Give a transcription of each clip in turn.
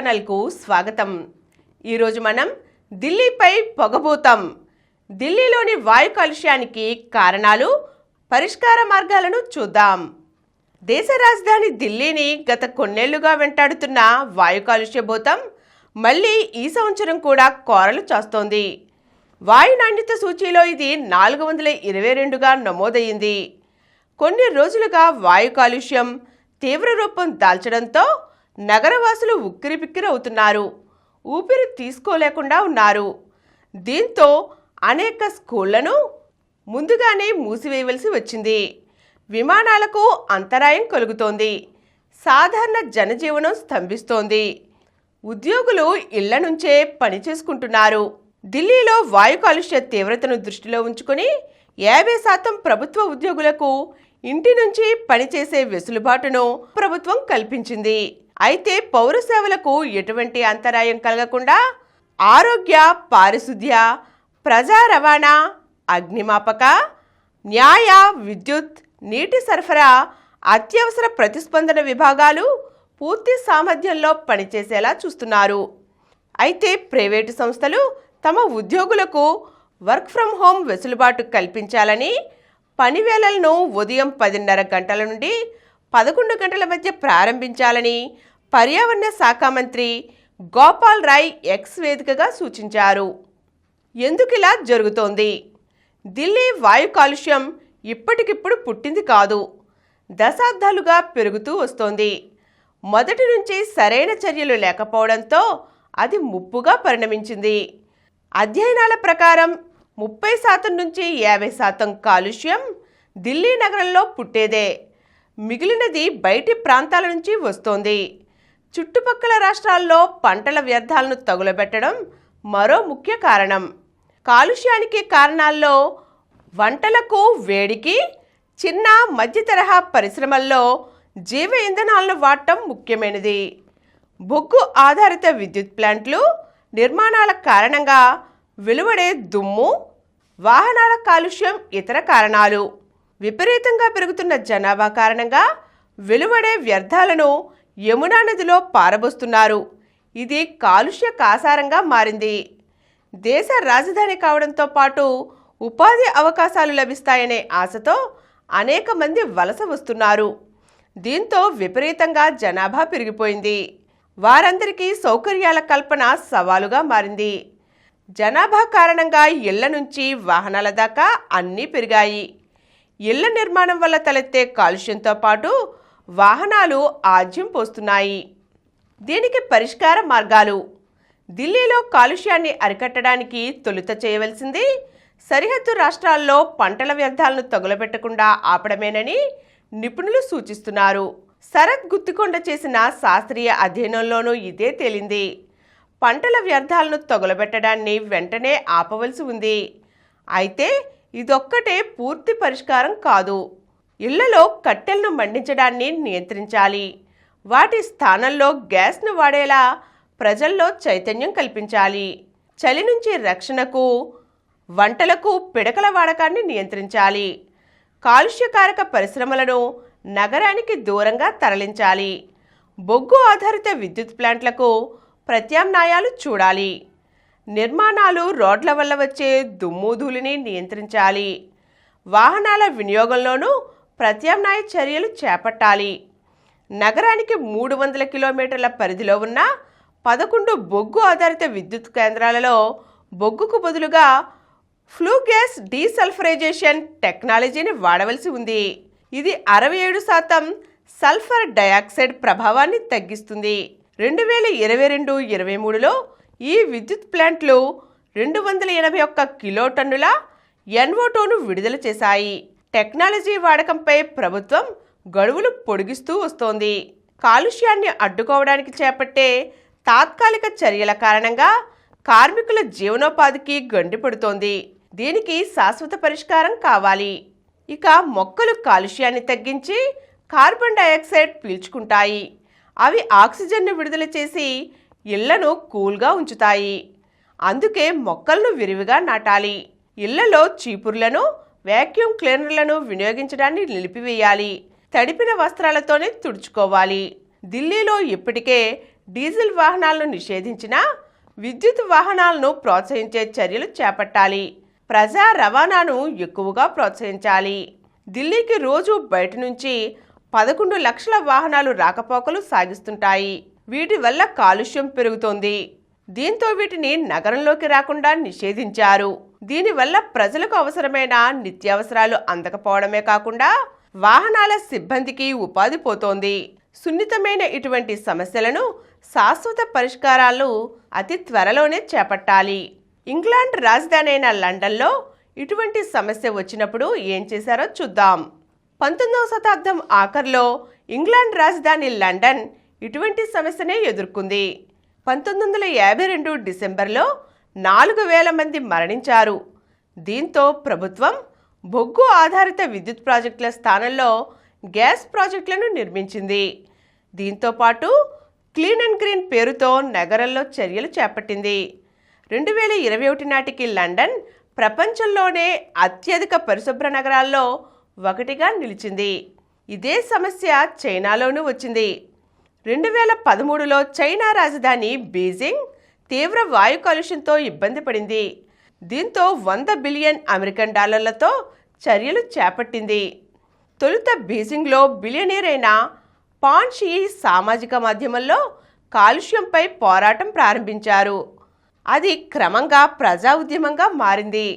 ఛానల్కు స్వాగతం. ఈరోజు మనం ఢిల్లీపై పొగబోతాం. ఢిల్లీలోని వాయు కాలుష్యానికి కారణాలు, పరిష్కార మార్గాలను చూద్దాం. దేశ రాజధాని ఢిల్లీని గత కొన్నేళ్లుగా వెంటాడుతున్న వాయు కాలుష్య భూతం మళ్లీ ఈ సంవత్సరం కూడా కోరలు చాస్తోంది. వాయు నాణ్యత సూచీలో ఇది 422గా నమోదయ్యింది. కొన్ని రోజులుగా వాయు కాలుష్యం తీవ్ర రూపం దాల్చడంతో నగరవాసులు ఉక్కిరిబిక్కిరి అవుతున్నారు. ఊపిరి తీసుకోలేకుండా ఉన్నారు. దీంతో అనేక స్కూళ్లను ముందుగానే మూసివేయవలసి వచ్చింది. విమానాలకు అంతరాయం కలుగుతోంది. సాధారణ జనజీవనం స్తంభిస్తోంది. ఉద్యోగులు ఇళ్ల నుంచే పని చేసుకుంటున్నారు. ఢిల్లీలో వాయు కాలుష్య తీవ్రతను దృష్టిలో ఉంచుకుని 50% ప్రభుత్వ ఉద్యోగులకు ఇంటి నుంచి పనిచేసే వెసులుబాటును ప్రభుత్వం కల్పించింది. అయితే పౌర సేవలకు ఎటువంటి అంతరాయం కలగకుండా ఆరోగ్య, పారిశుద్ధ్య, ప్రజా రవాణా, అగ్నిమాపక, న్యాయ, విద్యుత్, నీటి సరఫరా, అత్యవసర ప్రతిస్పందన విభాగాలు పూర్తి సామర్థ్యంలో పనిచేసేలా చూస్తున్నారు. అయితే ప్రైవేటు సంస్థలు తమ ఉద్యోగులకు వర్క్ ఫ్రం హోం వెసులుబాటు కల్పించాలని, పని వేళలను ఉదయం 10:30 గంటల నుండి 11 గంటల మధ్య ప్రారంభించాలని పర్యావరణ శాఖ మంత్రి గోపాల్ రాయ్ ఎక్స్ వేదికగా సూచించారు. ఎందుకిలా జరుగుతోంది? ఢిల్లీ వాయు కాలుష్యం ఇప్పటికిప్పుడు పుట్టింది కాదు. దశాబ్దాలుగా పెరుగుతూ వస్తోంది. మొదటి నుంచి సరైన చర్యలు లేకపోవడంతో అది ముప్పుగా పరిణమించింది. అధ్యయనాల ప్రకారం 30% నుంచి 50% కాలుష్యం ఢిల్లీ నగరంలో పుట్టేదే. మిగిలినది బయటి ప్రాంతాల నుంచి వస్తోంది. చుట్టుపక్కల రాష్ట్రాల్లో పంటల వ్యర్థాలను తగులబెట్టడం మరో ముఖ్య కారణం. కాలుష్యానికి కారణాల్లో వంటలకు, వేడికి, చిన్న మధ్య తరహా పరిశ్రమల్లో జీవ ఇంధనాలను వాడటం ముఖ్యమైనది. బొగ్గు ఆధారిత విద్యుత్ ప్లాంట్లు నిర్మాణాల కారణంగా వెలువడే దుమ్ము, వాహనాల కాలుష్యం ఇతర కారణాలు. విపరీతంగా పెరుగుతున్న జనాభా కారణంగా వెలువడే వ్యర్థాలను యమునా నదిలో పారబోస్తున్నారు. ఇది కాలుష్య కాసారంగా మారింది. దేశ రాజధాని కావడంతో పాటు ఉపాధి అవకాశాలు లభిస్తాయనే ఆశతో అనేక మంది వలస వస్తున్నారు. దీంతో విపరీతంగా జనాభా పెరిగిపోయింది. వారందరికీ సౌకర్యాల కల్పన సవాలుగా మారింది. జనాభా కారణంగా ఇళ్ల నుంచి వాహనాల దాకా అన్నీ పెరిగాయి. ఇళ్ల నిర్మాణం వల్ల తలెత్తే కాలుష్యంతో పాటు వాహనాలు ఆజ్యం పోస్తున్నాయి. దీనికి పరిష్కార మార్గాలు. ఢిల్లీలో కాలుష్యాన్ని అరికట్టడానికి తొలుత చేయవలసింది సరిహద్దు రాష్ట్రాల్లో పంటల వ్యర్థాలను తగులబెట్టకుండా ఆపడమేనని నిపుణులు సూచిస్తున్నారు. శరత్ గుత్తికొండ చేసిన శాస్త్రీయ అధ్యయనంలోనూ ఇదే తేలింది. పంటల వ్యర్థాలను తగులబెట్టడాన్ని వెంటనే ఆపవలసి ఉంది. అయితే ఇదొక్కటే పూర్తి పరిష్కారం కాదు. ఇళ్లలో కట్టెలను మండించడాన్ని నియంత్రించాలి. వాటి స్థానంలో గ్యాస్ను వాడేలా ప్రజల్లో చైతన్యం కల్పించాలి. చలి నుంచి రక్షణకు, వంటలకు పిడకల వాడకాన్ని నియంత్రించాలి. కాలుష్యకారక పరిశ్రమలను నగరానికి దూరంగా తరలించాలి. బొగ్గు ఆధారిత విద్యుత్ ప్లాంట్లకు ప్రత్యామ్నాయాలు చూడాలి. నిర్మాణాలు, రోడ్ల వల్ల వచ్చే దుమ్ము, ధూళిని నియంత్రించాలి. వాహనాల వినియోగంలోనూ ప్రత్యామ్నాయ చర్యలు చేపట్టాలి. నగరానికి 300 కిలోమీటర్ల పరిధిలో ఉన్న 11 బొగ్గు ఆధారిత విద్యుత్ కేంద్రాలలో బొగ్గుకు బదులుగా ఫ్లూ గ్యాస్ డీసల్ఫరైజేషన్ టెక్నాలజీని వాడవలసి ఉంది. ఇది 67% సల్ఫర్ డయాక్సైడ్ ప్రభావాన్ని తగ్గిస్తుంది. 2022-23లో ఈ విద్యుత్ ప్లాంట్లు 281 కిలోటన్నుల NO2ను విడుదల చేశాయి. టెక్నాలజీ వాడకంపై ప్రభుత్వం గడువులు పొడిగిస్తూ వస్తోంది. కాలుష్యాన్ని అడ్డుకోవడానికి చేపట్టే తాత్కాలిక చర్యల కారణంగా కార్మికుల జీవనోపాధికి గండి పడుతోంది. దీనికి శాశ్వత పరిష్కారం కావాలి. ఇక మొక్కలు కాలుష్యాన్ని తగ్గించి కార్బన్ డయాక్సైడ్ పీల్చుకుంటాయి. అవి ఆక్సిజన్ను విడుదల చేసి ఇళ్లను కూల్గా ఉంచుతాయి. అందుకే మొక్కలను విరివిగా నాటాలి. ఇళ్లలో చీపుర్లను, వ్యాక్యూమ్ క్లీనర్లను వినియోగించడాన్ని నిలిపివేయాలి. తడిపిన వస్త్రాలతోనే తుడుచుకోవాలి. ఢిల్లీలో ఇప్పటికే డీజిల్ వాహనాలను నిషేధించినా విద్యుత్ వాహనాలను ప్రోత్సహించే చర్యలు చేపట్టాలి. ప్రజా రవాణాను ఎక్కువగా ప్రోత్సహించాలి. ఢిల్లీకి రోజు బయట నుంచి 11 లక్షల వాహనాలు రాకపోకలు సాగిస్తుంటాయి. వీటి వల్ల కాలుష్యం పెరుగుతోంది. దీంతో వీటిని నగరంలోకి రాకుండా నిషేధించారు. దీనివల్ల ప్రజలకు అవసరమైన నిత్యావసరాలు అందకపోవడమే కాకుండా వాహనాల సిబ్బందికి ఉపాధి పోతోంది. సున్నితమైన ఇటువంటి సమస్యలను శాశ్వత పరిష్కారాలు అతి త్వరలోనే చేపట్టాలి. ఇంగ్లాండ్ రాజధాని అయిన లండన్లో ఇటువంటి సమస్య వచ్చినప్పుడు ఏం చేశారో చూద్దాం. 19వ శతాబ్దం ఆఖర్లో ఇంగ్లాండ్ రాజధాని లండన్ ఇటువంటి సమస్యనే ఎదుర్కొంది. 1952 డిసెంబర్లో 4000 మంది మరణించారు. దీంతో ప్రభుత్వం బొగ్గు ఆధారిత విద్యుత్ ప్రాజెక్టుల స్థానంలో గ్యాస్ ప్రాజెక్టులను నిర్మించింది. దీంతో పాటు క్లీన్ అండ్ గ్రీన్ పేరుతో నగరంలో చర్యలు చేపట్టింది. 2021 నాటికి లండన్ ప్రపంచంలోనే అత్యధిక పరిశుభ్ర నగరాల్లో ఒకటిగా నిలిచింది. ఇదే సమస్య చైనాలోనూ వచ్చింది. 2013లో చైనా రాజధాని బీజింగ్ తీవ్ర వాయు కాలుష్యంతో ఇబ్బంది పడింది. దీంతో $100 బిలియన్ అమెరికన్ డాలర్లతో చర్యలు చేపట్టింది. తొలుత బీజింగ్లో బిలియనీర్ అయిన పాన్ షీ సామాజిక మాధ్యమంలో కాలుష్యంపై పోరాటం ప్రారంభించారు. అది క్రమంగా ప్రజా ఉద్యమంగా మారింది.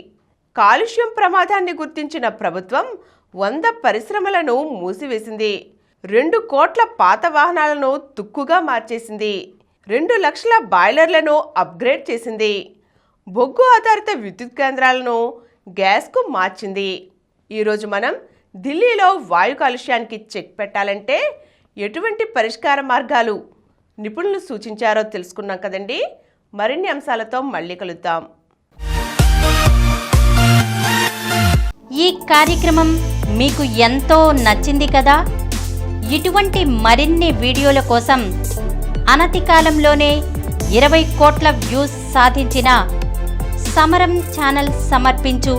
కాలుష్యం ప్రమాదాన్ని గుర్తించిన ప్రభుత్వం 100 పరిశ్రమలను మూసివేసింది. 2 కోట్ల పాత వాహనాలను తుక్కుగా మార్చేసింది. 2 లక్షల బాయిలర్లను అప్గ్రేడ్ చేసింది. బొగ్గు ఆధారిత విద్యుత్ కేంద్రాలను గ్యాస్కు మార్చింది. ఈరోజు మనం ఢిల్లీలో వాయు కాలుష్యానికి చెక్ పెట్టాలంటే ఎటువంటి పరిష్కార మార్గాలు నిపుణులు సూచించారో తెలుసుకున్నాం కదండి. మరిన్ని అంశాలతో మళ్ళీ కలుద్దాం. ఈ కార్యక్రమం మీకు ఎంతో నచ్చింది కదా. ఇటువంటి మరిన్ని వీడియోల కోసం అనతి కాలంలోనే 20 కోట్ల వ్యూస్ సాధించిన సమరం ఛానల్ సమర్పించు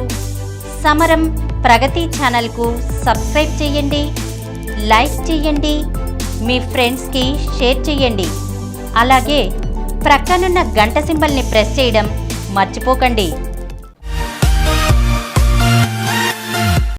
సమరం ప్రగతి ఛానల్కు సబ్స్క్రైబ్ చేయండి, లైక్ చేయండి, మీ ఫ్రెండ్స్కి షేర్ చేయండి. అలాగే ప్రక్కనున్న గంట సింబల్ని ప్రెస్ చేయడం మర్చిపోకండి.